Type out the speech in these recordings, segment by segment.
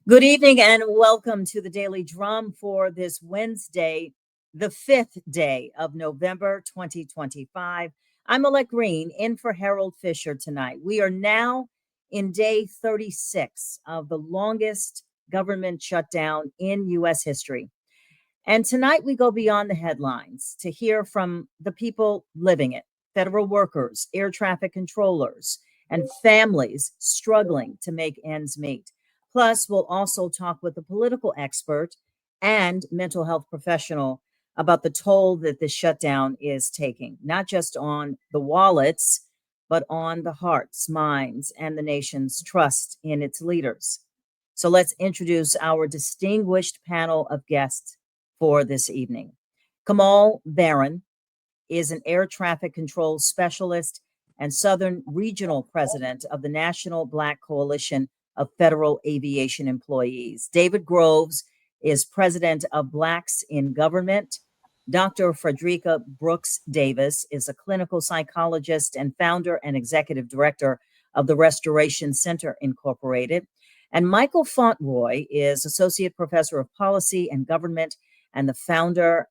Good evening and welcome to the Daily Drum for this Wednesday, the 5th day of November 2025. I'm Alec Green in for Harold Fisher tonight. We are now in day 36 of the longest government shutdown in U.S. history. And tonight we go beyond the headlines to hear from the people living it, federal workers, air traffic controllers, and families struggling to make ends meet. Plus, we'll also talk with a political expert and mental health professional about the toll that this shutdown is taking, not just on the wallets, but on the hearts, minds, and the nation's trust in its leaders. So let's introduce our distinguished panel of guests for this evening. Kamaal Barron is an air traffic control specialist and Southern Regional President of the National Black Coalition of Federal Aviation Employees. David Groves is President of Blacks in Government. Dr. Fredricka Brooks Davis is a clinical psychologist and founder and executive director of the Restoration Center Incorporated. And Michael Fauntroy is Associate Professor of Policy and Government and the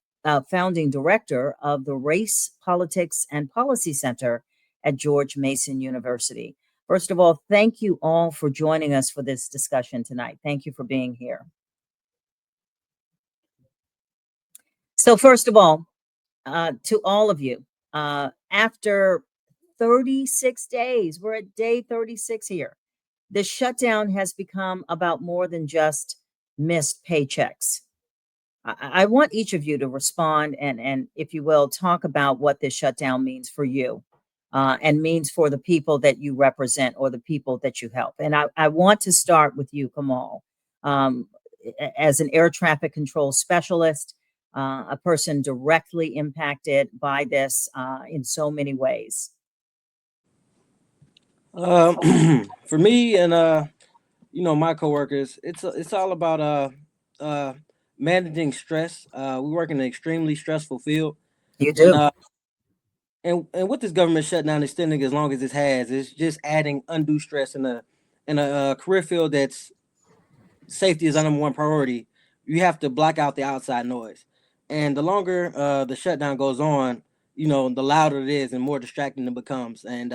founding director of the Race, Politics, and Policy Center at George Mason University. First of all, thank you all for joining us for this discussion tonight. Thank you for being here. So first of all, to all of you, after 36 days, we're at day 36 here. The shutdown has become about more than just missed paychecks. I want each of you to respond and, if you will, talk about what this shutdown means for you and means for the people that you represent or the people that you help. And I want to start with you, Kamaal, as an air traffic control specialist, a person directly impacted by this in so many ways. For me and my coworkers, it's all about managing stress. We work in an extremely stressful field. You do. And with this government shutdown extending as long as it has, it's just adding undue stress in a career field that's safety is our number one priority. You have to block out the outside noise, and the longer the shutdown goes on, the louder it is and more distracting it becomes. And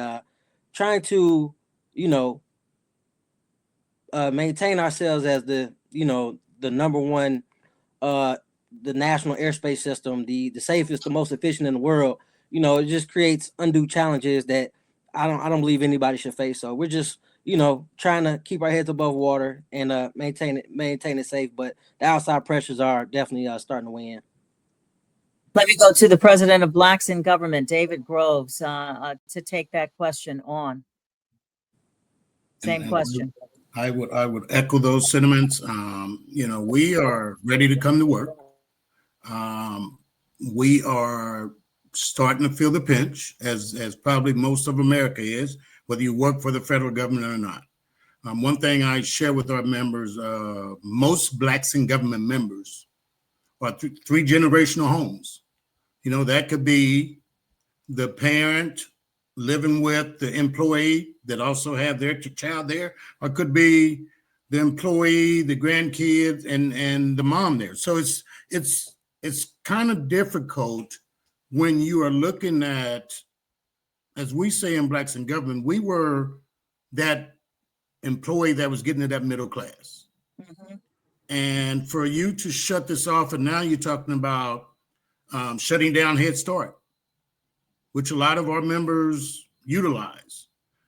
trying to, maintain ourselves as the number one, the national airspace system, the safest, the most efficient in the world. It just creates undue challenges that I don't believe anybody should face. So we're just trying to keep our heads above water and maintain it safe. But the outside pressures are definitely starting to weigh in. Let me go to the president of Blacks in Government, David Groves, to take that question on. Same question. I would echo those sentiments. We are ready to come to work. We are starting to feel the pinch, as probably most of America is, whether you work for the federal government or not. One thing I share with our members, most Blacks in Government members are three generational homes. That could be the parent living with the employee that also have their child there, or it could be the employee, the grandkids, and the mom there. So it's kind of difficult when you are looking at, as we say in Blacks in Government, we were that employee that was getting to that middle class. Mm-hmm. And for you to shut this off, and now you're talking about shutting down Head Start, which a lot of our members utilize.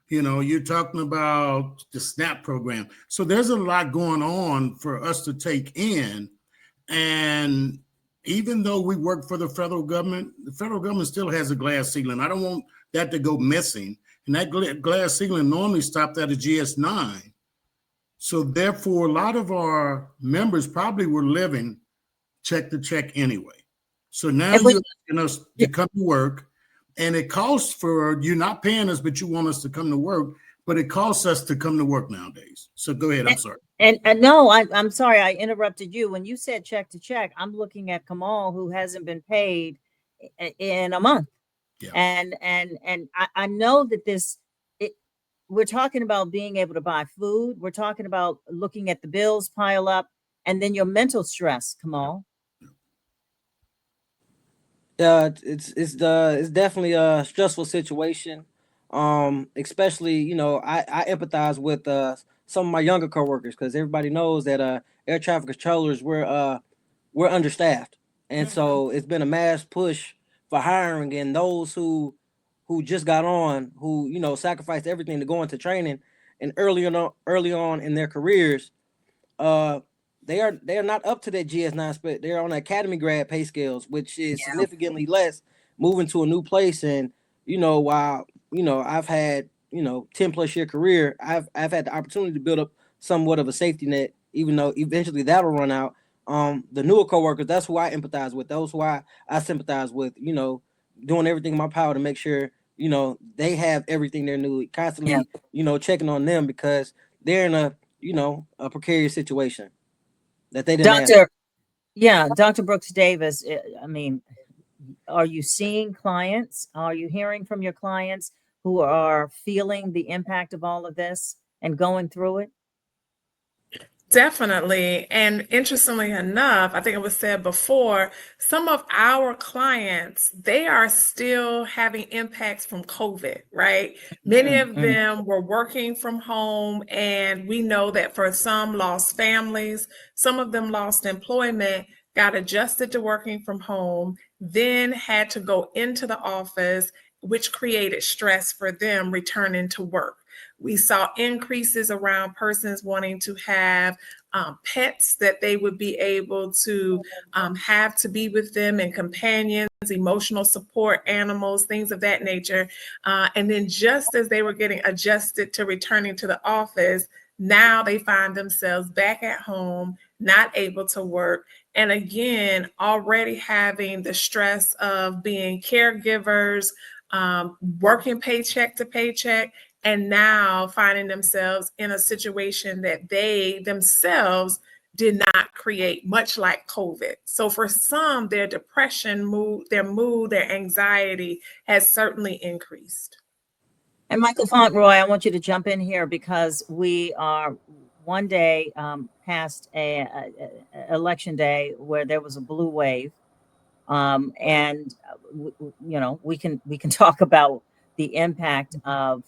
You're talking about the SNAP program. So there's a lot going on for us to take in. And even though we work for the federal government still has a glass ceiling. I don't want that to go missing. And that glass ceiling normally stopped at a GS9. So therefore, a lot of our members probably were living check to check anyway. So now you're asking us to come to work, and it costs for, you're not paying us, but you want us to come to work, but it costs us to come to work nowadays. So go ahead. I'm sorry. And no, I'm sorry. I interrupted you. When you said check to check, I'm looking at Kamaal, who hasn't been paid in a month. Yeah. And I know that we're talking about being able to buy food. We're talking about looking at the bills pile up, and then your mental stress, Kamaal. It's definitely a stressful situation. Especially, I empathize with some of my younger coworkers, because everybody knows that air traffic controllers we're understaffed, and Mhm. so it's been a mass push for hiring, and those who just got on, who sacrificed everything to go into training, and early on in their careers, uh they are not up to that GS9 spec. They're on academy grad pay scales, which is Yeah. significantly less, moving to a new place. And while I've had 10 plus year career, I've had the opportunity to build up somewhat of a safety net, even though eventually that'll run out. The newer coworkers, that's who I empathize with, those who I sympathize with, doing everything in my power to make sure they have everything they need, Yeah. constantly checking on them, because they're in a precarious situation that they didn't ask. Dr. Yeah, Dr. Brooks Davis, I mean, are you seeing clients? Are you hearing from your clients who are feeling the impact of all of this and going through it? Definitely. And interestingly enough, I think it was said before, some of our clients, they are still having impacts from COVID, right? Many of Mm-mm. them were working from home, and we know that for some lost families, some of them lost employment, got adjusted to working from home, then had to go into the office, which created stress for them returning to work. We saw increases around persons wanting to have pets that they would be able to have to be with them, and companions, emotional support animals, things of that nature. And then just as they were getting adjusted to returning to the office, now they find themselves back at home, not able to work. And again, already having the stress of being caregivers, working paycheck to paycheck, and now finding themselves in a situation that they themselves did not create, much like COVID. So for some, their depression, their mood, their anxiety has certainly increased. And Michael Fauntroy, I want you to jump in here, because we are one day past election day where there was a blue wave. And we can talk about the impact of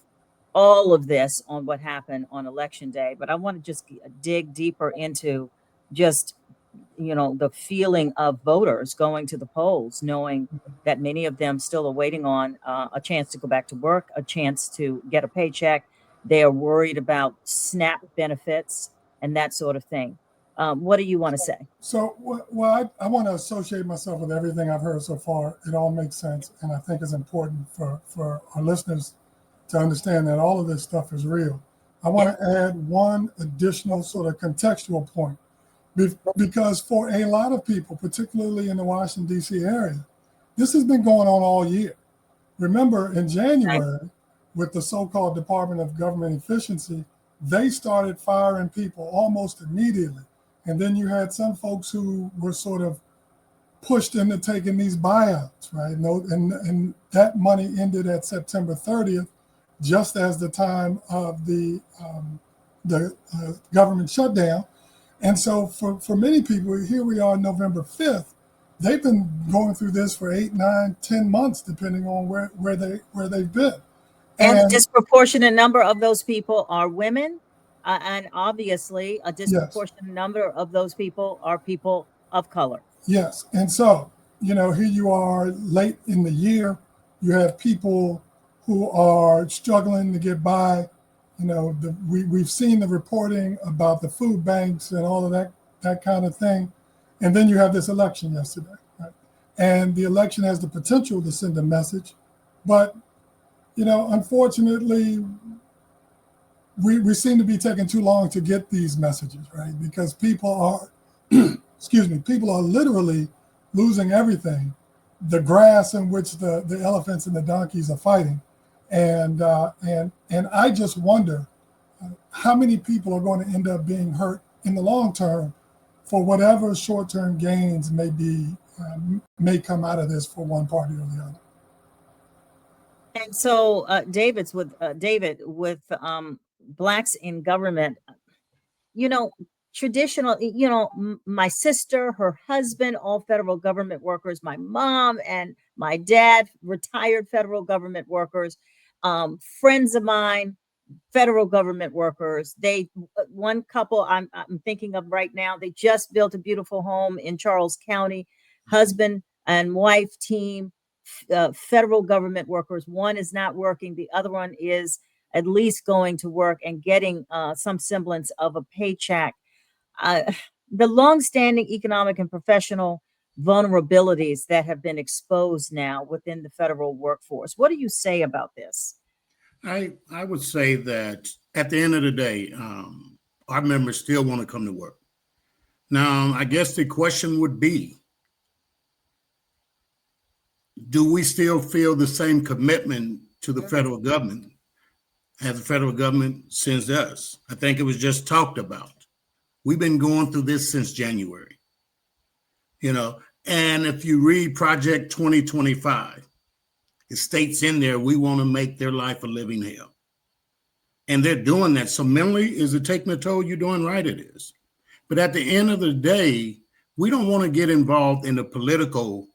all of this on what happened on election day, but I want to just dig deeper into just the feeling of voters going to the polls, knowing that many of them still are waiting on a chance to go back to work, a chance to get a paycheck. They are worried about SNAP benefits and that sort of thing. What do you want to say? Well, I want to associate myself with everything I've heard so far. It all makes sense, and I think it's important for our listeners to understand that all of this stuff is real. I want to add one additional sort of contextual point, because for a lot of people, particularly in the Washington, D.C. area, this has been going on all year. Remember, in January, with the so-called Department of Government Efficiency, they started firing people almost immediately. And then you had some folks who were sort of pushed into taking these buyouts, right? And that money ended at September 30th, just as the time of the government shutdown. And so for many people, here we are November 5th, they've been going through this for 8, 9, 10 months, depending on where they've been. And a disproportionate number of those people are women. And obviously, a disproportionate number of those people are people of color. Yes. And so, here you are late in the year. You have people who are struggling to get by. We've seen the reporting about the food banks and all of that kind of thing. And then you have this election yesterday, right? And the election has the potential to send a message. But, unfortunately, we seem to be taking too long to get these messages, right? Because people are, people are literally losing everything. The grass in which the elephants and the donkeys are fighting. And I just wonder how many people are going to end up being hurt in the long term for whatever short-term gains may come out of this for one party or the other. And so, David with blacks in government. You know, traditional. My sister, her husband, all federal government workers. My mom and my dad, retired federal government workers. Friends of mine, federal government workers. They one couple I'm thinking of right now. They just built a beautiful home in Charles County. Husband and wife team, federal government workers. One is not working. The other one is at least going to work and getting some semblance of a paycheck. Uh, the longstanding economic and professional vulnerabilities that have been exposed now within the federal workforce. What do you say about this? I would say that at the end of the day, our members still want to come to work. Now, I guess the question would be, do we still feel the same commitment to the federal government as the federal government sends us? I think it was just talked about. We've been going through this since January, and if you read Project 2025, it states in there, we want to make their life a living hell. And they're doing that. So mentally, is it taking a toll? You're doing right, it is. But at the end of the day, we don't want to get involved in the political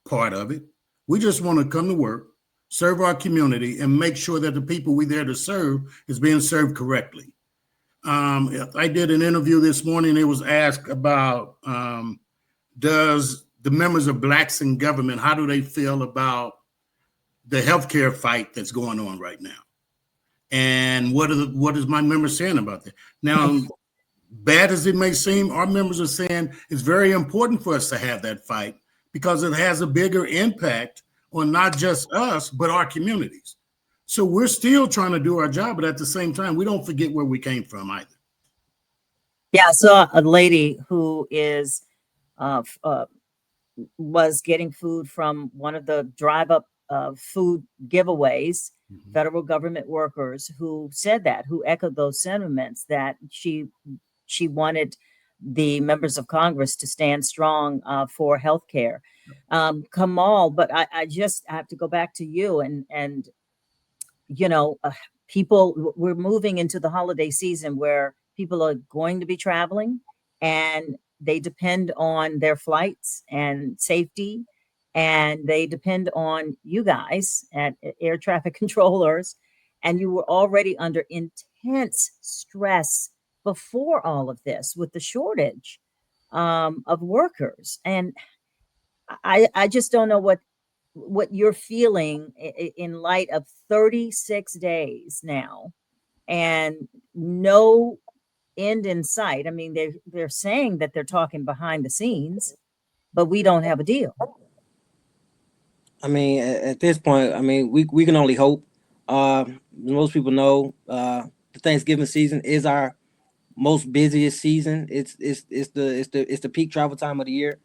part of it. We just want to come to work, serve our community, and make sure that the people we're there to serve is being served correctly. I did an interview this morning. It was asked about does the members of blacks in government, how do they feel about the healthcare fight that's going on right now? And what is my members saying about that? Now, bad as it may seem, our members are saying it's very important for us to have that fight because it has a bigger impact on not just us, but our communities. So we're still trying to do our job, but at the same time, we don't forget where we came from either. Yeah, I saw a lady who was getting food from one of the drive-up food giveaways, federal government workers who said that, who echoed those sentiments that she wanted the members of Congress to stand strong for healthcare. Kamaal, but I have to go back to you and people, we're moving into the holiday season where people are going to be traveling and they depend on their flights and safety, and they depend on you guys at air traffic controllers. And you were already under intense stress before all of this with the shortage of workers. And I just don't know what you're feeling in light of 36 days now and no end in sight. I mean, they're saying that they're talking behind the scenes, but we don't have a deal. I mean, at this point, I mean, we can only hope. Most people know the Thanksgiving season is our most busiest season. It's the peak travel time of the year.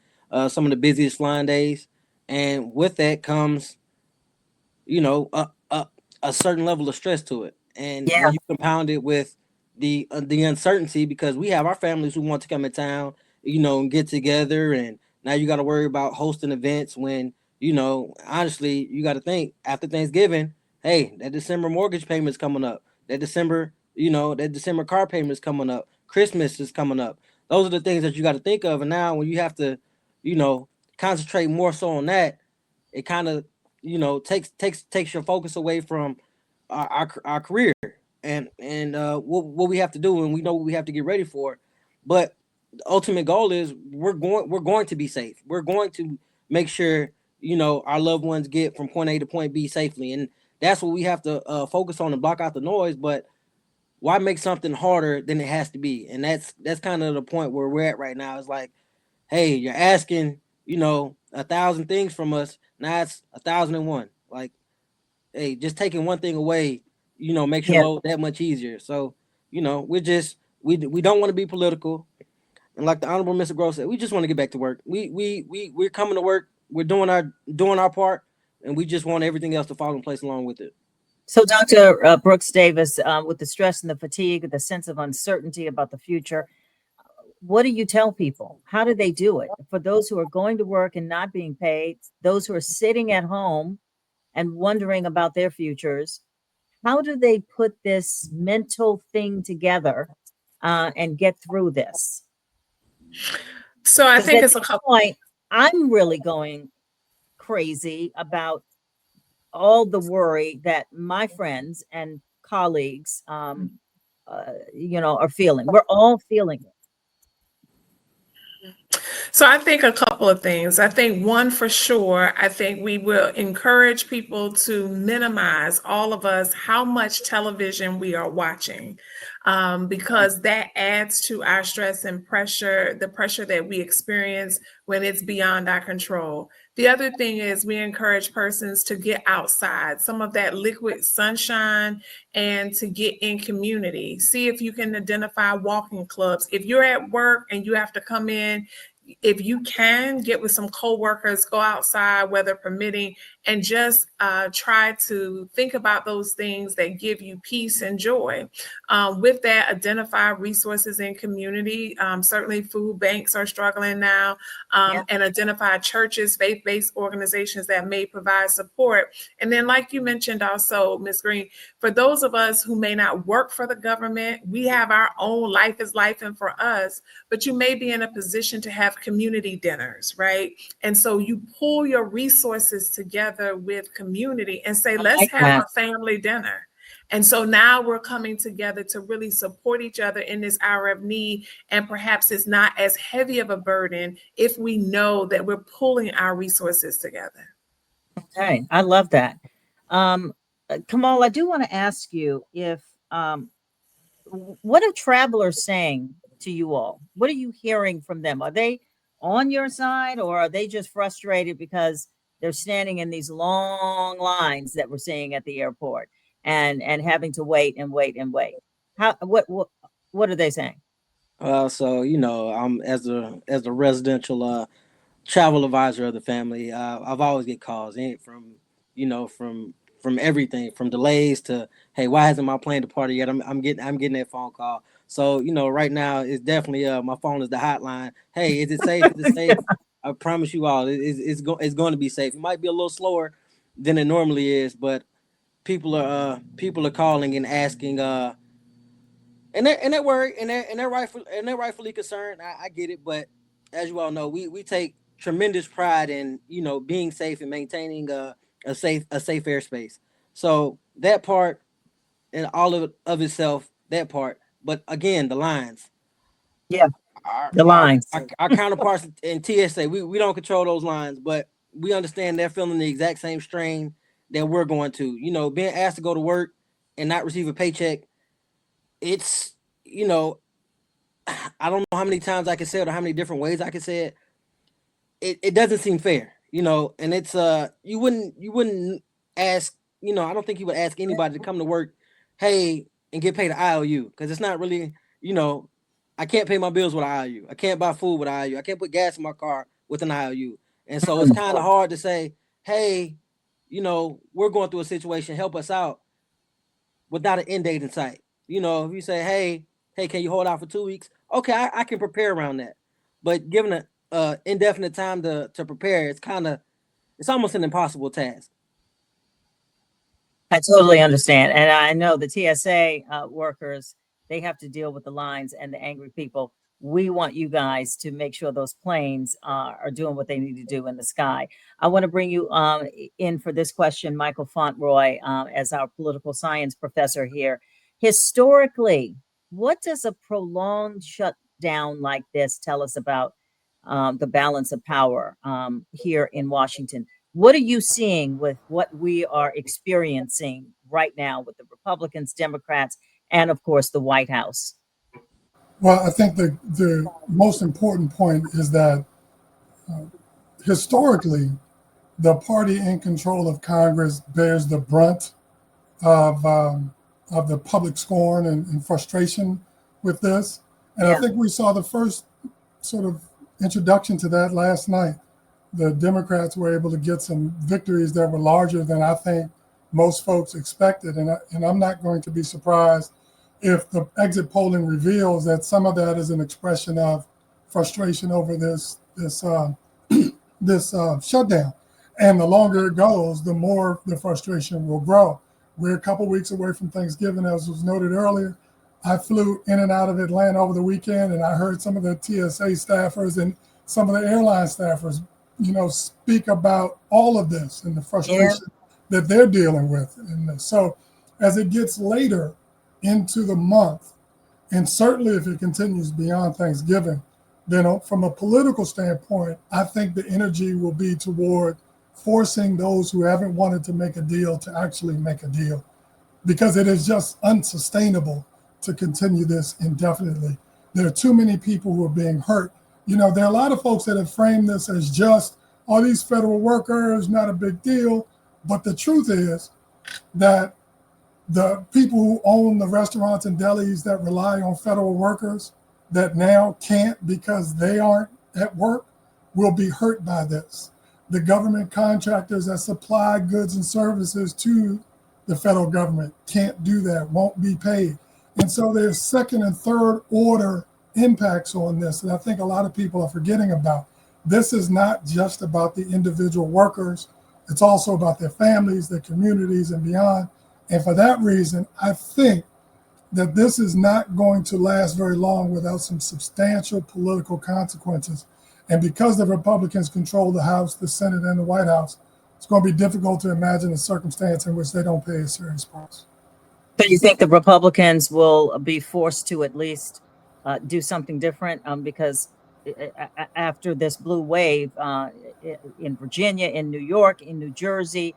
Some of the busiest flying days, and with that comes, a certain level of stress to it. And Yeah. when you compound it with the uncertainty, because we have our families who want to come in town, and get together, and now you got to worry about hosting events when, honestly, you got to think after Thanksgiving, hey, that December mortgage payment's coming up. That December car payment's coming up. Christmas is coming up. Those are the things that you got to think of. And now when you have to, concentrate more so on that, it kind of, takes your focus away from our career and what we have to do, and we know what we have to get ready for. But the ultimate goal is we're going to be safe. We're going to make sure our loved ones get from point A to point B safely, and that's what we have to focus on and block out the noise. But why make something harder than it has to be? And that's kind of the point where we're at right now. It's like, hey, you're asking 1,000 things from us. Now it's 1,001. Like, hey, just taking one thing away, makes your load that much easier. So, we're just we don't want to be political. And like the Honorable Mr. Gross said, we just want to get back to work. We're coming to work. We're doing our part, and we just want everything else to fall in place along with it. So, Dr. Brooks Davis, with the stress and the fatigue, the sense of uncertainty about the future, what do you tell people? How do they do it? For those who are going to work and not being paid, those who are sitting at home and wondering about their futures, how do they put this mental thing together and get through this? So I Because think at it's a this couple. point, I'm really going crazy about all the worry that my friends and colleagues, are feeling. We're all feeling it. So I think a couple of things. I think one for sure, I think we will encourage people to minimize, all of us, how much television we are watching, because that adds to our stress and pressure, the pressure that we experience when it's beyond our control. The other thing is we encourage persons to get outside, some of that liquid sunshine, and to get in community. See if you can identify walking clubs. If you're at work and you have to come in, if you can get with some coworkers, go outside, weather permitting, and just try to think about those things that give you peace and joy. With that, identify resources in community. Certainly food banks are struggling now, and identify churches, faith-based organizations that may provide support. And then, like you mentioned also, Ms. Green, for those of us who may not work for the government, we have our own life is life and for us, but you may be in a position to have community dinners, right? And so you pull your resources together with community and say, let's have a family dinner. And so now we're coming together to really support each other in this hour of need. And perhaps it's not as heavy of a burden if we know that we're pulling our resources together. Okay, I love that. Kamaal, I do want to ask you if what are travelers saying to you all? What are you hearing from them? Are they on your side, or are they just frustrated because they're standing in these long lines that we're seeing at the airport and having to wait and wait and wait? What are they saying? So I'm as a residential travel advisor of the family. I've always get calls from from everything from delays to, hey, why hasn't my plane departed yet? I'm getting that phone call. So right now it's definitely my phone is the hotline. Hey, is it safe? Is it safe? I promise you all, it's going to be safe. It might be a little slower than it normally is, but people are calling and asking. And they're worried, and they're rightfully concerned. I get it, but as you all know, we take tremendous pride in being safe and maintaining a safe airspace. So that part and all of itself, that part. But again, the lines. Yeah, Our the lines. our counterparts in TSA, we don't control those lines, but we understand they're feeling the exact same strain that we're going to. Being asked to go to work and not receive a paycheck, it's I don't know how many times I can say it or how many different ways I can say it. It doesn't seem fair, and it's you wouldn't ask, I don't think you would ask anybody to come to work, hey, and get paid an IOU, because it's not really, I can't pay my bills with an IOU. I can't buy food with an IOU. I can't put gas in my car with an IOU. And so it's kind of hard to say, hey, we're going through a situation, help us out, without an end date in sight. If you say, hey, can you hold out for 2 weeks? Okay, I can prepare around that. But given a indefinite time to prepare, it's almost an impossible task. I totally understand. And I know the TSA workers, they have to deal with the lines and the angry people. We want you guys to make sure those planes are doing what they need to do in the sky. I want to bring you in for this question, Michael Fauntroy, as our political science professor here. Historically, what does a prolonged shutdown like this tell us about the balance of power here in Washington? What are you seeing with what we are experiencing right now with the Republicans, Democrats, and of course the White House? Well, I think the most important point is that historically, the party in control of Congress bears the brunt of the public scorn and frustration with this. And I think we saw the first sort of introduction to that last night. The Democrats were able to get some victories that were larger than I think most folks expected. And I'm not going to be surprised if the exit polling reveals that some of that is an expression of frustration over this shutdown. And the longer it goes, the more the frustration will grow. We're a couple weeks away from Thanksgiving, as was noted earlier. I flew in and out of Atlanta over the weekend, and I heard some of the TSA staffers and some of the airline staffers, speak about all of this and the frustration that they're dealing with. And so as it gets later into the month, and certainly if it continues beyond Thanksgiving, then from a political standpoint, I think the energy will be toward forcing those who haven't wanted to make a deal to actually make a deal, because it is just unsustainable to continue this indefinitely. There are too many people who are being hurt. There are a lot of folks that have framed this as just, all these federal workers, not a big deal. But the truth is that the people who own the restaurants and delis that rely on federal workers that now can't because they aren't at work will be hurt by this. The government contractors that supply goods and services to the federal government can't do that, won't be paid. And so there's second and third order impacts on this that I think a lot of people are forgetting about. This is not just about the individual workers. It's also about their families, their communities, and beyond. And for that reason, I think that this is not going to last very long without some substantial political consequences. And because the Republicans control the House, the Senate, and the White House, it's going to be difficult to imagine a circumstance in which they don't pay a serious price. So you think the Republicans will be forced to at least do something different? Because after this blue wave in Virginia, in New York, in New Jersey,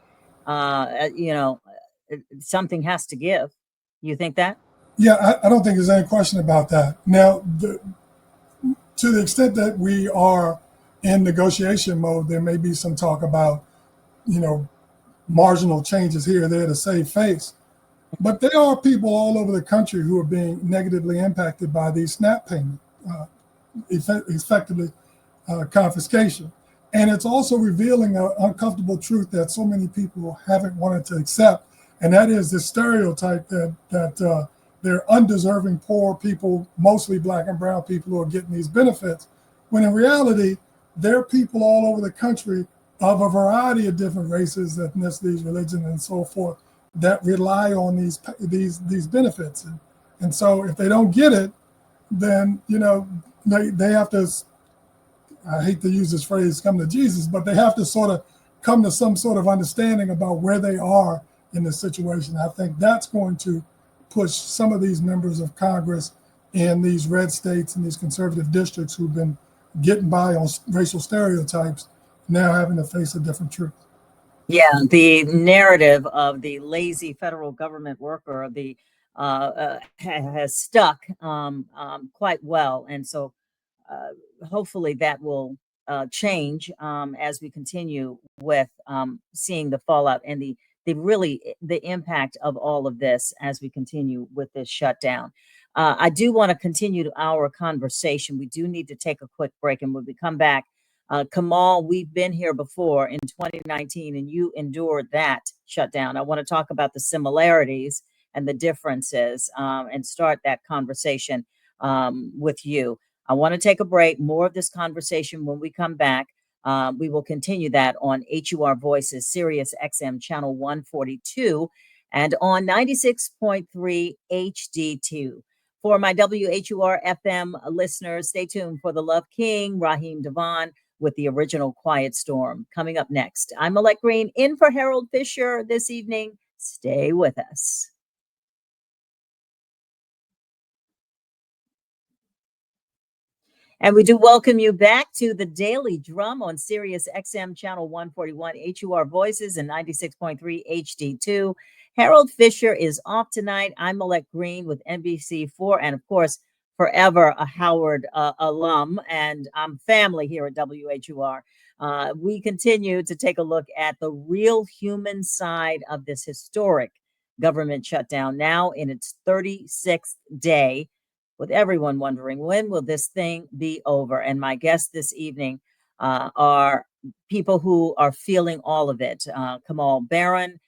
something has to give. You think that? Yeah, I don't think there's any question about that. Now, to the extent that we are in negotiation mode, there may be some talk about, marginal changes here or there to save face. But there are people all over the country who are being negatively impacted by these SNAP payments, effectively confiscation. And it's also revealing an uncomfortable truth that so many people haven't wanted to accept. And that is the stereotype that they're undeserving poor people, mostly Black and brown people, who are getting these benefits, when in reality, there are people all over the country of a variety of different races, ethnicities, religions, and so forth, that rely on these benefits. And so if they don't get it, then, they have to, I hate to use this phrase, come to Jesus, but they have to sort of come to some sort of understanding about where they are in this situation. I think that's going to push some of these members of Congress in these red states and these conservative districts who've been getting by on racial stereotypes now having to face a different truth. Yeah, the narrative of the lazy federal government worker, has stuck quite well, and so hopefully that will change as we continue with seeing the fallout and the impact of all of this as we continue with this shutdown. I do want to continue our conversation. We do need to take a quick break, and when we come back, Kamaal, we've been here before in 2019, and you endured that shutdown. I want to talk about the similarities and the differences and start that conversation with you. I want to take a break. More of this conversation when we come back. We will continue that on HUR Voices, Sirius XM Channel 142, and on 96.3 HD2. For my WHUR-FM listeners, stay tuned for The Love King, Raheem Devon, with the original Quiet Storm. Coming up next, I'm Alec Green, in for Harold Fisher this evening. Stay with us. And we do welcome you back to the Daily Drum on Sirius XM Channel 141, HUR Voices, and 96.3 HD2. Harold Fisher is off tonight. I'm Alec Green with NBC4, and of course, forever a Howard alum, and I'm family here at WHUR. We continue to take a look at the real human side of this historic government shutdown, now in its 36th day, with everyone wondering, when will this thing be over? And my guests this evening are people who are feeling all of it. Kamaal Barron,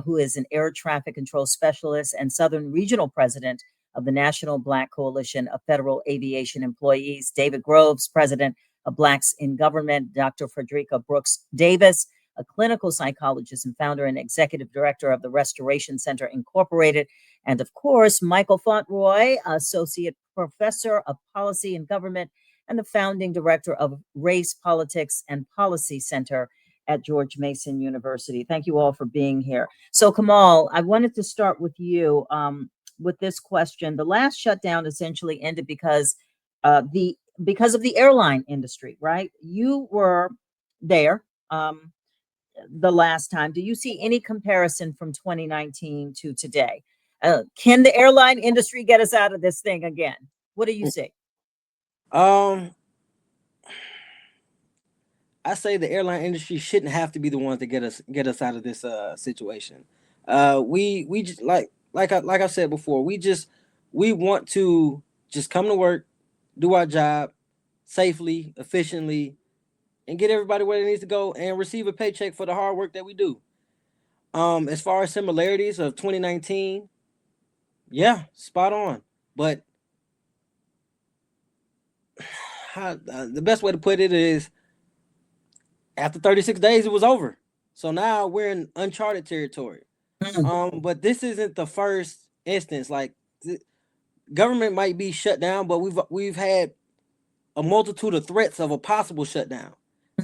who is an air traffic control specialist and Southern Regional President of the National Black Coalition of Federal Aviation Employees. David Groves, President of Blacks in Government. Dr. Fredricka Brooks Davis, a clinical psychologist and founder and executive director of the Restoration Center Incorporated. And of course, Michael Fauntroy, associate professor of policy and government and the founding director of Race, Politics, and Policy Center at George Mason University. Thank you all for being here. So Kamaal, I wanted to start with you with this question. The last shutdown essentially ended because of the airline industry, right? You were there the last time. Do you see any comparison from 2019 to today? Can the airline industry get us out of this thing again? What do you see? I say the airline industry shouldn't have to be the ones to get us out of this situation. We just like I said before, we want to just come to work, do our job safely, efficiently, and get everybody where it needs to go and receive a paycheck for the hard work that we do. As far as similarities of 2019, yeah, spot on. But the best way to put it is after 36 days, it was over. So now we're in uncharted territory. But this isn't the first instance. Like, government might be shut down, but we've had a multitude of threats of a possible shutdown.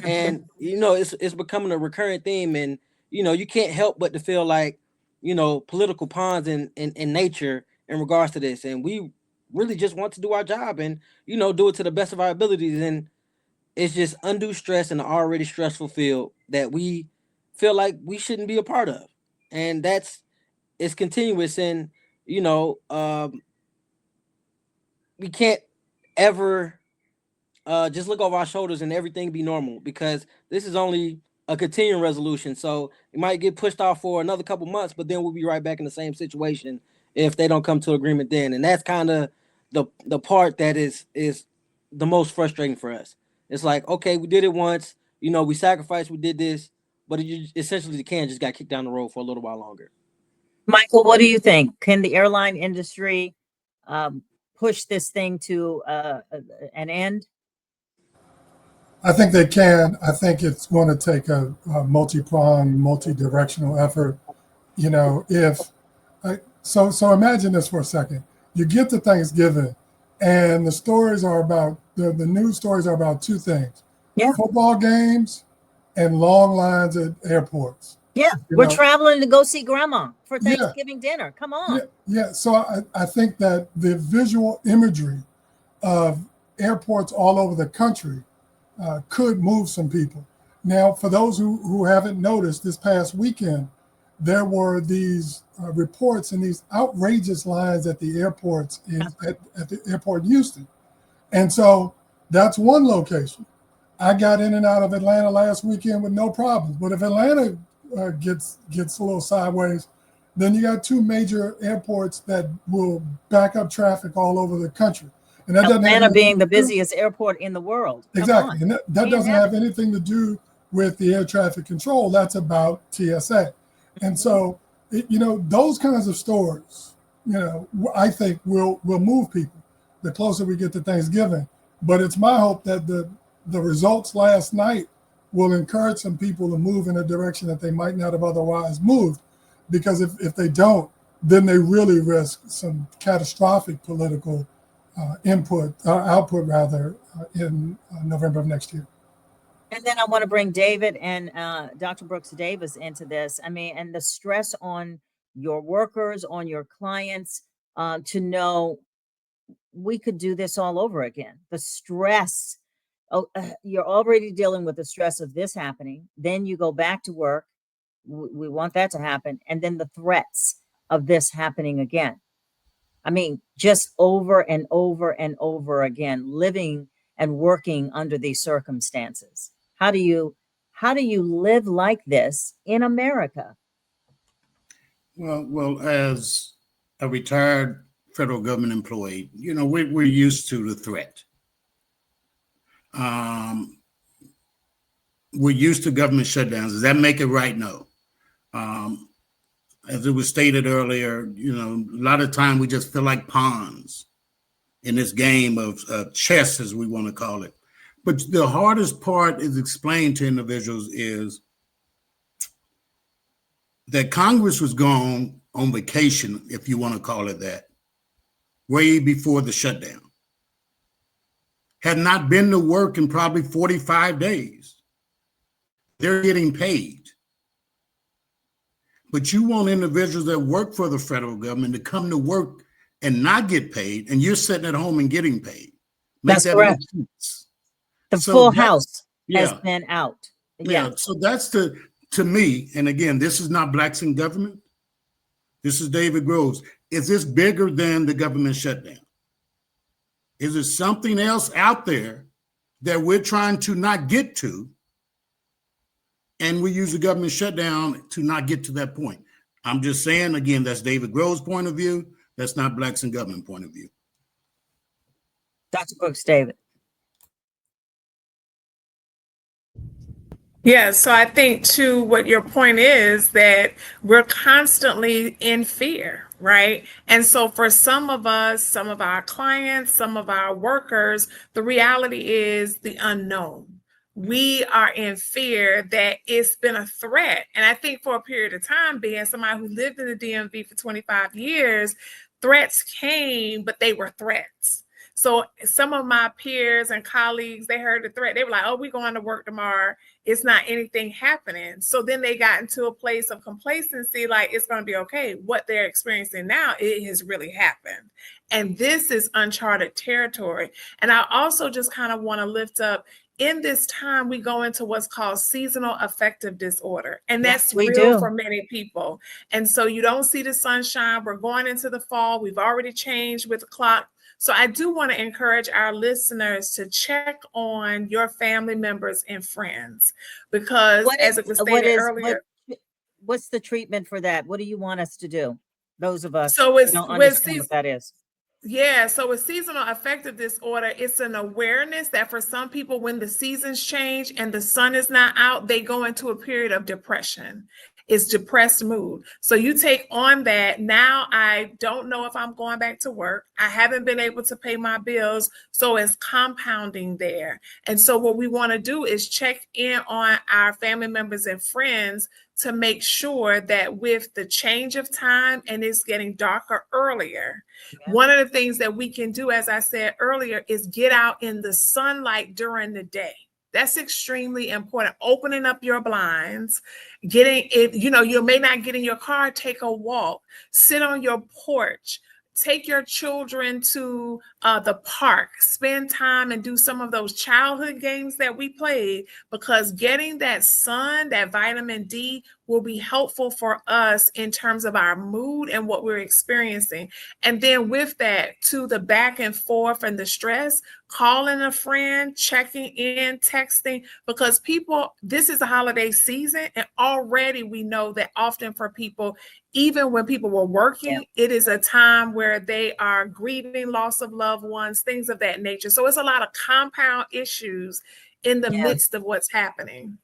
And, it's becoming a recurring theme. And, you can't help but to feel like, political pawns in nature in regards to this. And we really just want to do our job and, do it to the best of our abilities. And it's just undue stress in an already stressful field that we feel like we shouldn't be a part of. And it's continuous. And, we can't ever just look over our shoulders and everything be normal, because this is only a continuing resolution. So it might get pushed off for another couple months, but then we'll be right back in the same situation if they don't come to agreement then. And that's kind of the part that is the most frustrating for us. It's like, okay, we did it once, we sacrificed, we did this, but essentially the can just got kicked down the road for a little while longer. Michael, what do you think? Can the airline industry push this thing to an end? I think they can. I think it's going to take a multi-pronged, multi-directional effort. So imagine this for a second. You get to Thanksgiving, and the stories are about the news stories are about two things: football games and long lines at airports. Yeah, we're traveling to go see grandma for Thanksgiving dinner. Come on. Yeah. So I think that the visual imagery of airports all over the country could move some people. Now, for those who haven't noticed, this past weekend, there were these reports and these outrageous lines at the airports at the airport in Houston. And so that's one location. I got in and out of Atlanta last weekend with no problems. But if Atlanta gets a little sideways, then you got two major airports that will back up traffic all over the country. And that Atlanta being the busiest airport in the world. Exactly. And that doesn't have anything to do with the air traffic control. That's about TSA. And so, those kinds of stories, I think will move people the closer we get to Thanksgiving. But it's my hope that the results last night will encourage some people to move in a direction that they might not have otherwise moved. Because if they don't, then they really risk some catastrophic political output in November of next year. And then I want to bring David and Dr. Brooks Davis into this. I mean, and the stress on your workers, on your clients, to know we could do this all over again. The stress, you're already dealing with the stress of this happening. Then you go back to work. We want that to happen. And then the threats of this happening again. I mean, just over and over and over again, living and working under these circumstances. How do you live like this in America? Well, as a retired federal government employee, we're used to the threat. We're used to government shutdowns. Does that make it right? No. As it was stated earlier, a lot of time we just feel like pawns in this game of chess, as we want to call it. But the hardest part is explained to individuals is that Congress was gone on vacation, if you want to call it that, way before the shutdown. Had not been to work in probably 45 days. They're getting paid. But you want individuals that work for the federal government to come to work and not get paid, and you're sitting at home and getting paid. That's correct. The full house has been out. Yeah. So that's to me, and again, this is not Blacks in Government. This is David Groves. Is this bigger than the government shutdown? Is there something else out there that we're trying to not get to? And we use the government shutdown to not get to that point. I'm just saying, again, that's David Groves' point of view. That's not Blacks in Government point of view. Dr. Brooks, David. Yeah, so I think too, what your point is that we're constantly in fear, right? And so for some of us, some of our clients, some of our workers, the reality is the unknown. We are in fear that it's been a threat. And I think for a period of time, being somebody who lived in the DMV for 25 years, threats came, but they were threats. So some of my peers and colleagues, they heard the threat. They were like, oh, we're going to work tomorrow. It's not anything happening. So then they got into a place of complacency, like it's going to be okay. What they're experiencing now, it has really happened. And this is uncharted territory. And I also just kind of want to lift up, in this time, we go into what's called seasonal affective disorder. And that's real for many people. And so you don't see the sunshine. We're going into the fall. We've already changed with the clock. So I do want to encourage our listeners to check on your family members and friends, because as it was stated earlier. What's the treatment for that? What do you want us to do? Those of us who don't understand what that is. Yeah, so with seasonal affective disorder, it's an awareness that for some people, when the seasons change and the sun is not out, they go into a period of depression. It's depressed mood. So you take on that. Now I don't know if I'm going back to work. I haven't been able to pay my bills. So it's compounding there. And so what we want to do is check in on our family members and friends to make sure that with the change of time and it's getting darker earlier, one of the things that we can do, as I said earlier, is get out in the sunlight during the day. That's extremely important. Opening up your blinds, getting it, you may not get in your car, take a walk, sit on your porch, take your children to the park, spend time and do some of those childhood games that we played, because getting that sun, that vitamin D, will be helpful for us in terms of our mood and what we're experiencing. And then with that, to the back and forth and the stress, calling a friend, checking in, texting, because this is a holiday season, and already we know that often for people, even when people were working, it is a time where they are grieving loss of loved ones, things of that nature. So it's a lot of compound issues in the midst of what's happening.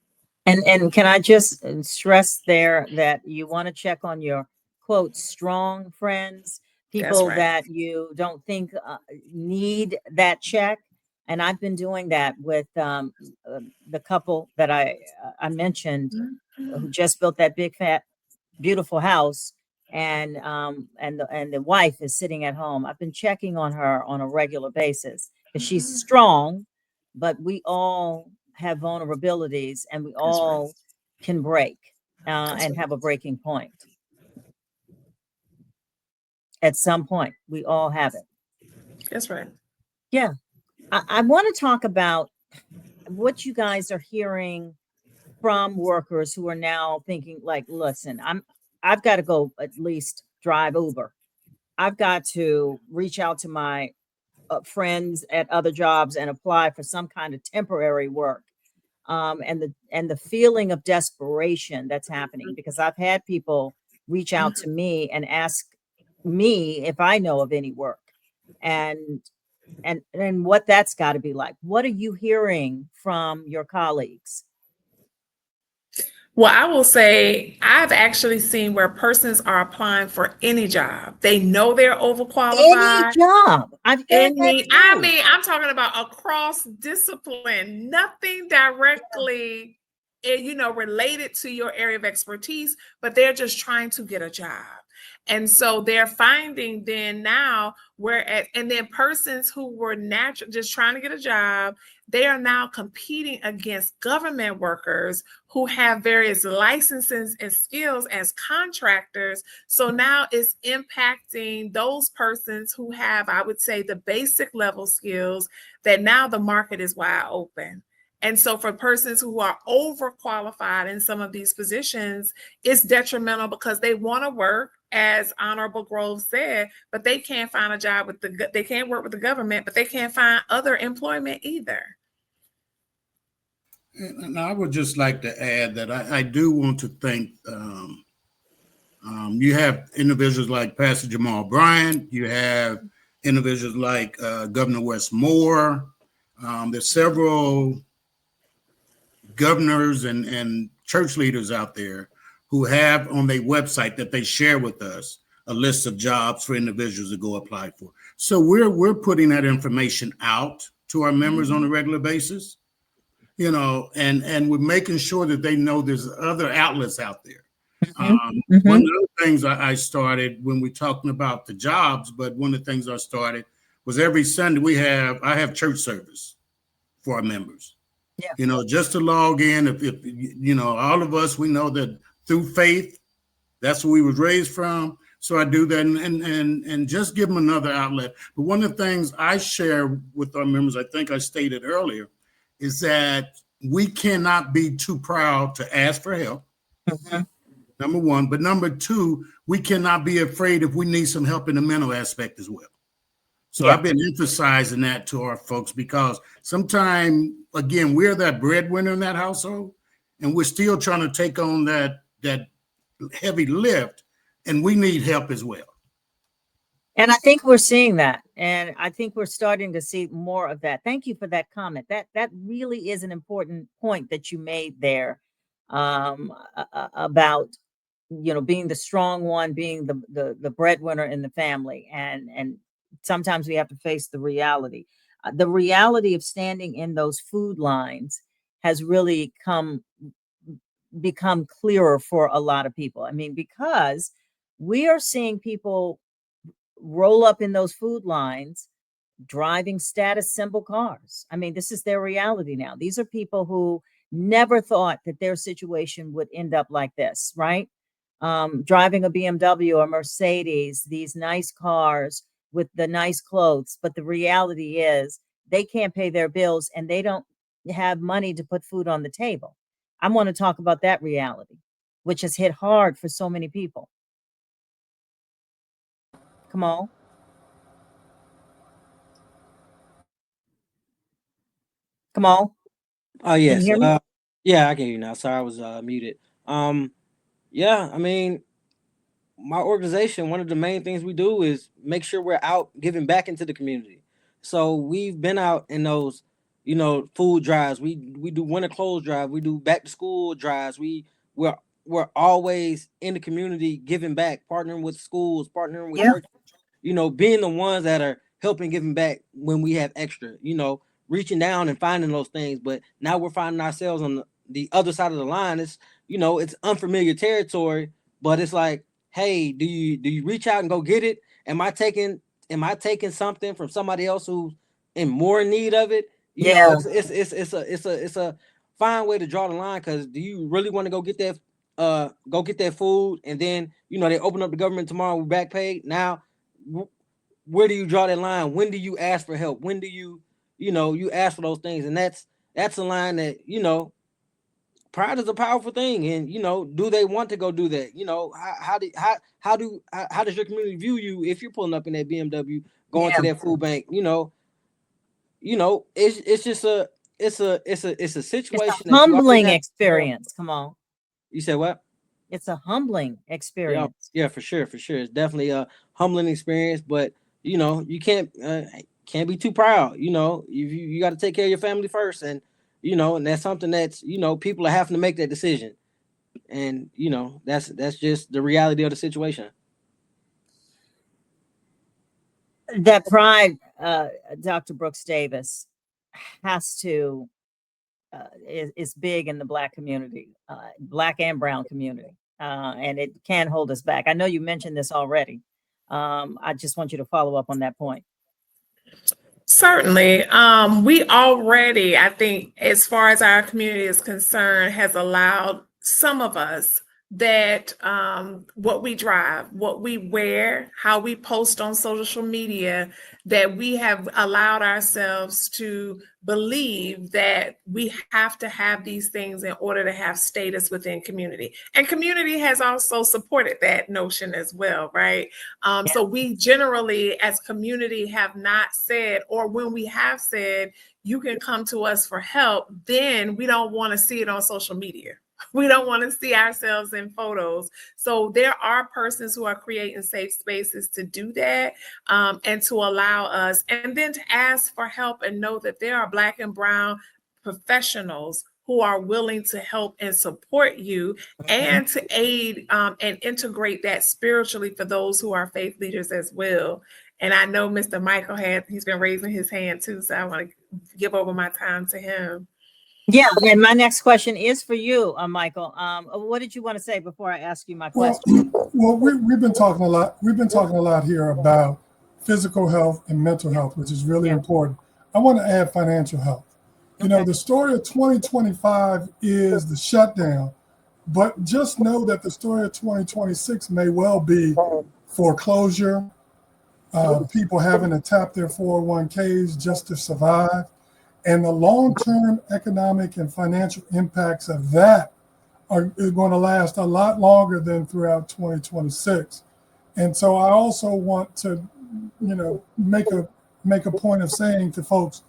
And can I just stress there that you want to check on your, quote, strong friends, people that you don't think need that check. And I've been doing that with the couple that I mentioned, who just built that big, fat, beautiful house, and the wife is sitting at home. I've been checking on her on a regular basis because she's strong, but we all have vulnerabilities, and we all can break and have a breaking point. At some point, we all have it. That's right. Yeah. I want to talk about what you guys are hearing from workers who are now thinking, like, listen, I've got to go at least drive Uber. I've got to reach out to my friends at other jobs and apply for some kind of temporary work. And the feeling of desperation that's happening, because I've had people reach out to me and ask me if I know of any work, and what that's got to be like. What are you hearing from your colleagues? Well, I will say I've actually seen where persons are applying for any job. They know they're overqualified. Any job. I'm talking about across discipline, nothing directly related to your area of expertise, but they're just trying to get a job. And so they're finding then now and then persons who were just trying to get a job, they are now competing against government workers who have various licenses and skills as contractors. So now it's impacting those persons who have, I would say, the basic level skills, that now the market is wide open. And so for persons who are overqualified in some of these positions, it's detrimental because they want to work, as Honorable Grove said, but they can't find a job they can't work with the government, but they can't find other employment either. And I would just like to add that I do want to thank, you have individuals like Pastor Jamal Bryant, you have individuals like Governor Wes Moore. There's several governors and church leaders out there who have on their website that they share with us a list of jobs for individuals to go apply for. So we're putting that information out to our members on a regular basis, and we're making sure that they know there's other outlets out there. One of the things I started when we're talking about the jobs, but one of the things I started was every Sunday I have church service for our members. Yeah. Just to log in, if all of us, we know that through faith, that's where we was raised from. So I do that and just give them another outlet. But one of the things I share with our members, I think I stated earlier, is that we cannot be too proud to ask for help. Number one. But number two, we cannot be afraid if we need some help in the mental aspect as well. So I've been emphasizing that to our folks, because sometimes, again, we're that breadwinner in that household, and we're still trying to take on that heavy lift, and we need help as well. And I think we're seeing that, and I think we're starting to see more of that. Thank you for that comment. That really is an important point that you made there, about being the strong one, being the breadwinner in the family, and sometimes we have to face the reality. The reality of standing in those food lines has really become clearer for a lot of people. I mean, because we are seeing people roll up in those food lines driving status symbol cars. I mean, this is their reality now. These are people who never thought that their situation would end up like this, right? Driving a BMW or Mercedes, these nice cars with the nice clothes. But the reality is they can't pay their bills and they don't have money to put food on the table. I want to talk about that reality, which has hit hard for so many people. Kamaal. Kamaal. Oh, yes. Can you hear me? Yeah, I can hear you now. Sorry, I was muted. Yeah, I mean, my organization, one of the main things we do is make sure we're out giving back into the community. So we've been out in those, food drives. We do winter clothes drive. We do back to school drives. We're always in the community giving back, partnering with schools, partnering with churches, being the ones that are helping giving back when we have extra, reaching down and finding those things. But now we're finding ourselves on the other side of the line. It's, it's unfamiliar territory, but it's like, hey, do you reach out and go get it? Am I taking something from somebody else who's in more need of it? It's a fine way to draw the line, because do you really want to go get that food, and then they open up the government tomorrow with back pay? Now, where do you draw that line? When do you ask for help? When do you ask for those things? And that's a line that pride is a powerful thing, and do they want to go do that? How does your community view you if you're pulling up in that BMW going to that food bank? It's just a situation. It's a humbling experience. Come on. You said what? It's a humbling experience. Yeah, for sure. It's definitely a humbling experience, but you can't be too proud. You got to take care of your family first, and and that's something that's people are having to make that decision, and that's just the reality of the situation. That pride, Dr. Brooks Davis, has to is big in the Black community, Black and brown community, and it can hold us back. I know you mentioned this already. I just want you to follow up on that point. Certainly. We already, I think, as far as our community is concerned, has allowed some of us that what we drive, what we wear, how we post on social media, that we have allowed ourselves to believe that we have to have these things in order to have status within community. And community has also supported that notion as well, right? So we generally, as community, have not said, or when we have said, you can come to us for help, then we don't want to see it on social media. We don't want to see ourselves in photos. So there are persons who are creating safe spaces to do that, and to allow us, and then to ask for help and know that there are Black and brown professionals who are willing to help and support you, and to aid and integrate that spiritually for those who are faith leaders as well. And I know Mr. Michael he's been raising his hand too, so I want to give over my time to him. Yeah, and my next question is for you, Michael. What did you want to say before I ask you my question? Well, we've been talking a lot. We've been talking a lot here about physical health and mental health, which is really important. I want to add financial health. You know, the story of 2025 is the shutdown, but just know that the story of 2026 may well be foreclosure, people having to tap their 401ks just to survive. And the long-term economic and financial impacts of that are going to last a lot longer than throughout 2026. And so I also want to, make a point of saying to folks,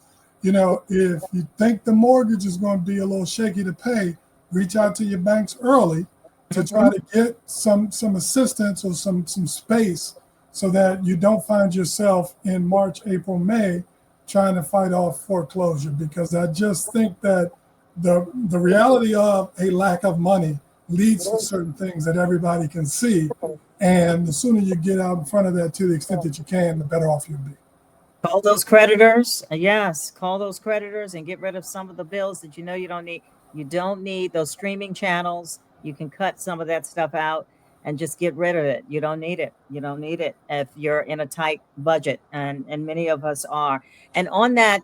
if you think the mortgage is going to be a little shaky to pay, reach out to your banks early to try to get some assistance or some space so that you don't find yourself in March, April, May trying to fight off foreclosure, because I just think that the reality of a lack of money leads to certain things that everybody can see. And the sooner you get out in front of that to the extent that you can, the better off you'll be. Call those creditors. Yes, call those creditors and get rid of some of the bills that you don't need. You don't need those streaming channels. You can cut some of that stuff out and just get rid of it. You don't need it. You don't need it if you're in a tight budget, and many of us are. And on that,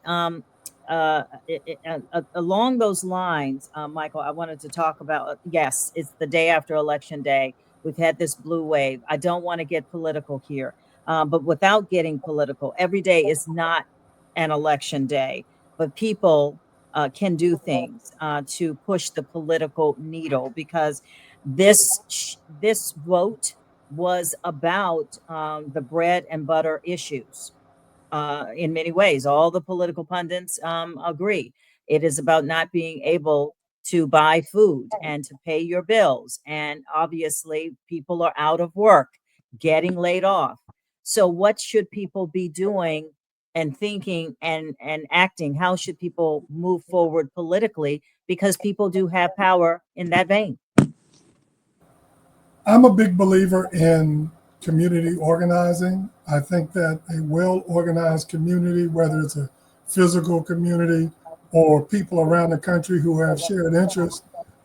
along those lines, Michael, I wanted to talk about, yes, it's the day after Election Day. We've had this blue wave. I don't want to get political here, but without getting political, every day is not an election day, but people can do things to push the political needle, because this vote was about the bread and butter issues. In many ways, all the political pundits agree. It is about not being able to buy food and to pay your bills. And obviously, people are out of work, getting laid off. So what should people be doing and thinking and acting? How should people move forward politically? Because people do have power in that vein. I'm a big believer in community organizing. I think that a well-organized community, whether it's a physical community or people around the country who have shared interests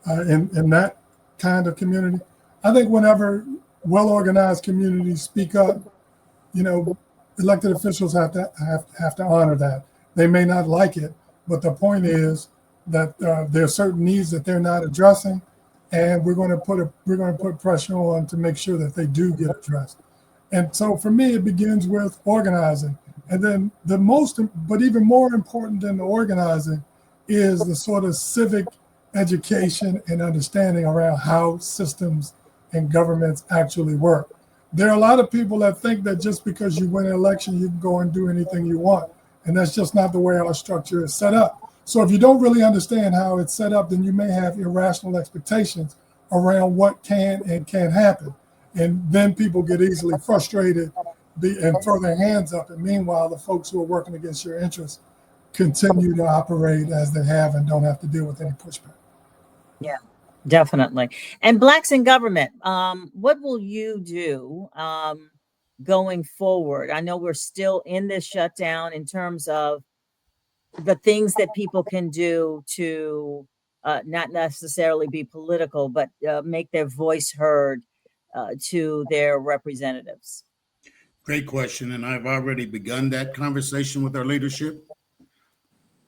in that kind of community, I think whenever well-organized communities speak up, elected officials have to honor that. They may not like it, but the point is that there are certain needs that they're not addressing, and we're going to put pressure on to make sure that they do get addressed. And so for me, it begins with organizing. And then but even more important than the organizing is the sort of civic education and understanding around how systems and governments actually work. There are a lot of people that think that just because you win an election, you can go and do anything you want. And that's just not the way our structure is set up. So if you don't really understand how it's set up, then you may have irrational expectations around what can and can't happen. And then people get easily frustrated and throw their hands up. And meanwhile, the folks who are working against your interests continue to operate as they have and don't have to deal with any pushback. Yeah, definitely. And Blacks in government, what will you do going forward? I know we're still in this shutdown in terms of the things that people can do to not necessarily be political, but make their voice heard to their representatives? Great question. And I've already begun that conversation with our leadership.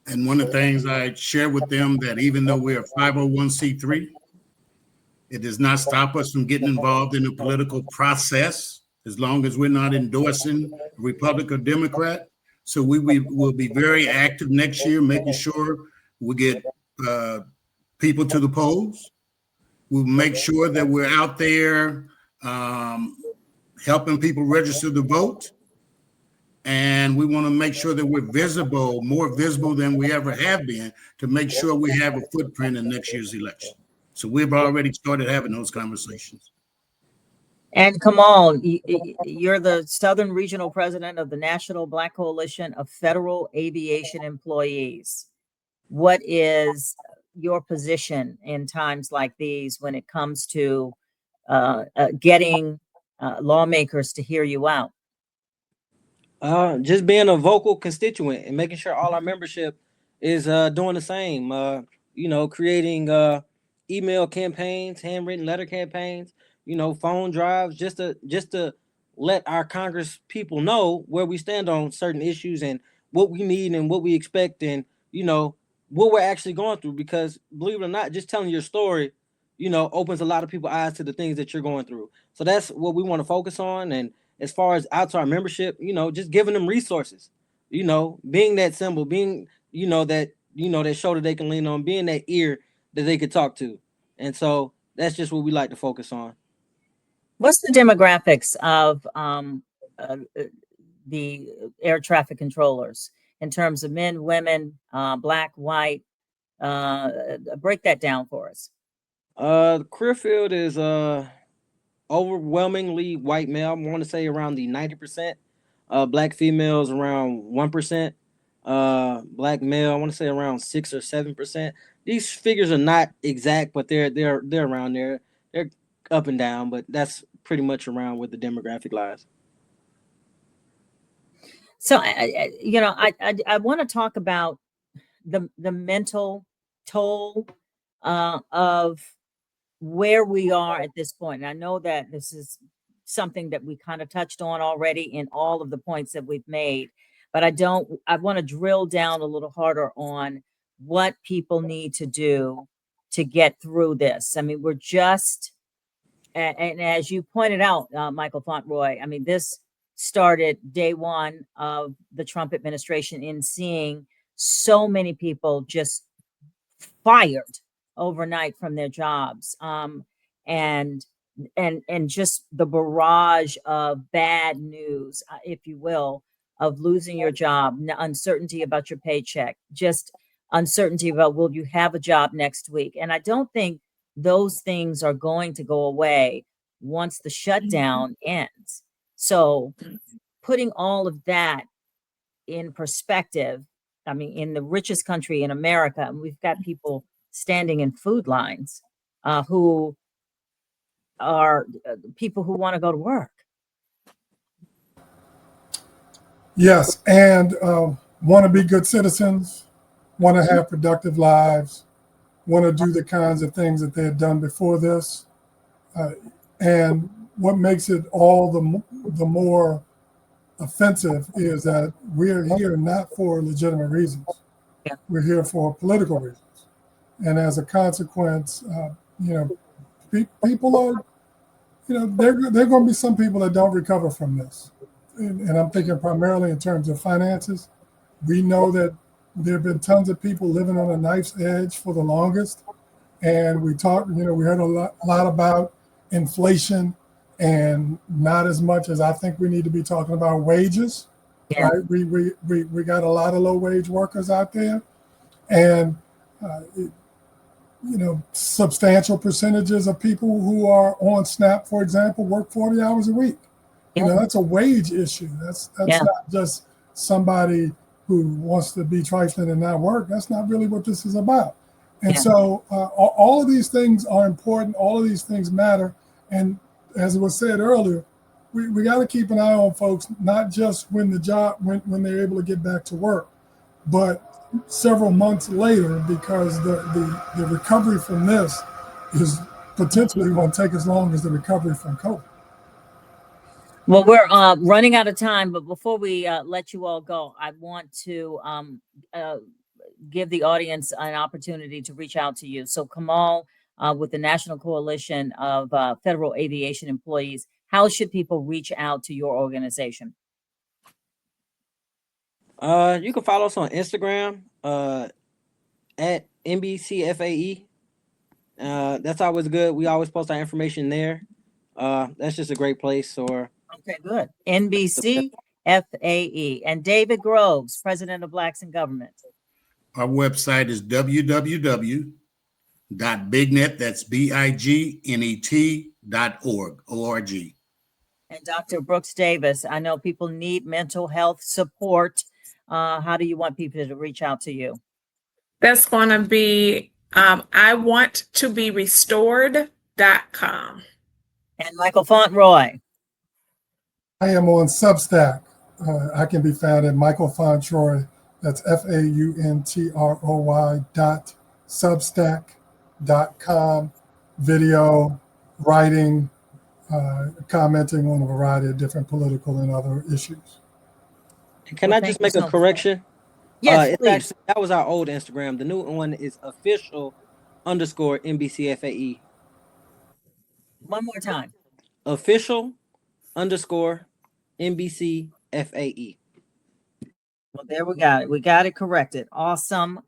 And one of the things I share with them that even though we're a 501c3, it does not stop us from getting involved in the political process as long as we're not endorsing a Republican or Democrat. So we will be very active next year, making sure we get people to the polls. We'll make sure that we're out there helping people register to vote. And we want to make sure that we're visible, more visible than we ever have been, to make sure we have a footprint in next year's election. So we've already started having those conversations. And Kamaal, you're the Southern Regional President of the National Black Coalition of Federal Aviation Employees. What is your position in times like these when it comes to getting lawmakers to hear you out? Just being a vocal constituent and making sure all our membership is doing the same. Creating email campaigns, handwritten letter campaigns, phone drives, just to let our Congress people know where we stand on certain issues and what we need and what we expect, and what we're actually going through. Because believe it or not, just telling your story, opens a lot of people's eyes to the things that you're going through. So that's what we want to focus on. And as far as out to our membership, just giving them resources, being that symbol, being, that shoulder they can lean on, being that ear that they could talk to. And so that's just what we like to focus on. What's the demographics of the air traffic controllers in terms of men, women, black, white? Break that down for us. The career field is overwhelmingly white male. I want to say around the 90%. Black females around 1%. Black male, I want to say around 6 or 7%. These figures are not exact, but they're around there. They're up and down, but that's pretty much around where the demographic lies. So I want to talk about the mental toll of where we are at this point. And I know that this is something that we kind of touched on already in all of the points that we've made, but I want to drill down a little harder on what people need to do to get through this. I mean, we're just, and as you pointed out, Michael Fauntroy, I mean, this started day one of the Trump administration in seeing so many people just fired overnight from their jobs, and just the barrage of bad news, if you will, of losing your job, uncertainty about your paycheck, just uncertainty about will you have a job next week. And I don't think those things are going to go away once the shutdown ends. So putting all of that in perspective, I mean, in the richest country in America, and we've got people standing in food lines who are people who want to go to work. Yes, and want to be good citizens, want to have productive lives, want to do the kinds of things that they had done before this. And what makes it all the more offensive is that we're here not for legitimate reasons. Yeah. We're here for political reasons. And as a consequence, people are, there are going to be some people that don't recover from this. And I'm thinking primarily in terms of finances. We know that there have been tons of people living on a knife's edge for the longest. And we heard a lot about inflation, and not as much as I think we need to be talking about wages. Yeah. Right? We got a lot of low wage workers out there, and substantial percentages of people who are on SNAP, for example, work 40 hours a week. Yeah. That's a wage issue. That's not just somebody who wants to be trifling and not work. That's not really what this is about. And so all of these things are important. All of these things matter. And as it was said earlier, we got to keep an eye on folks, not just when they're able to get back to work, but several months later, because the recovery from this is potentially going to take as long as the recovery from COVID. Well, we're running out of time, but before we let you all go, I want to give the audience an opportunity to reach out to you. So Kamaal, with the National Coalition of Federal Aviation Employees, how should people reach out to your organization? You can follow us on Instagram at NBCFAE. That's always good. We always post our information there. That's just a great place. Or okay, good. NBCFAE. And David Groves, President of Blacks in Government. Our website is www.bignet, that's BIGNET.org, O-R-G. And Dr. Brooks Davis, I know people need mental health support. How do you want people to reach out to you? That's going to be iwanttoberestored.com. And Michael Fauntroy. I am on Substack. I can be found at Michael Fauntroy. That's FAUNTROY.substack.com. Video, writing, commenting on a variety of different political and other issues. Can I just make a correction? Yes, please. Actually, that was our old Instagram. The new one is official_NBCFAE. One more time. official_NBCFAE. Well, there we got it. We got it corrected. Awesome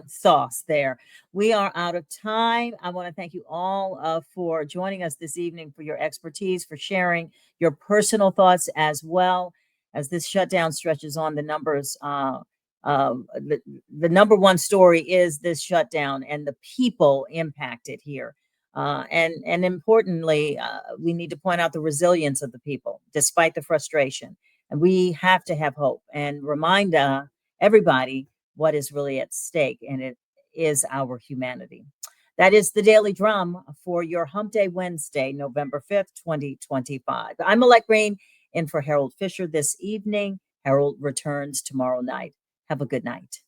sauce there. We are out of time. I want to thank you all for joining us this evening, for your expertise, for sharing your personal thoughts, as well as this shutdown stretches on. The numbers, the number one story is this shutdown and the people impacted here. And importantly, we need to point out the resilience of the people, despite the frustration. And we have to have hope and remind everybody what is really at stake, and it is our humanity. That is the Daily Drum for your Hump Day Wednesday, November 5th, 2025. I'm Alec Green, in for Harold Fisher this evening. Harold returns tomorrow night. Have a good night.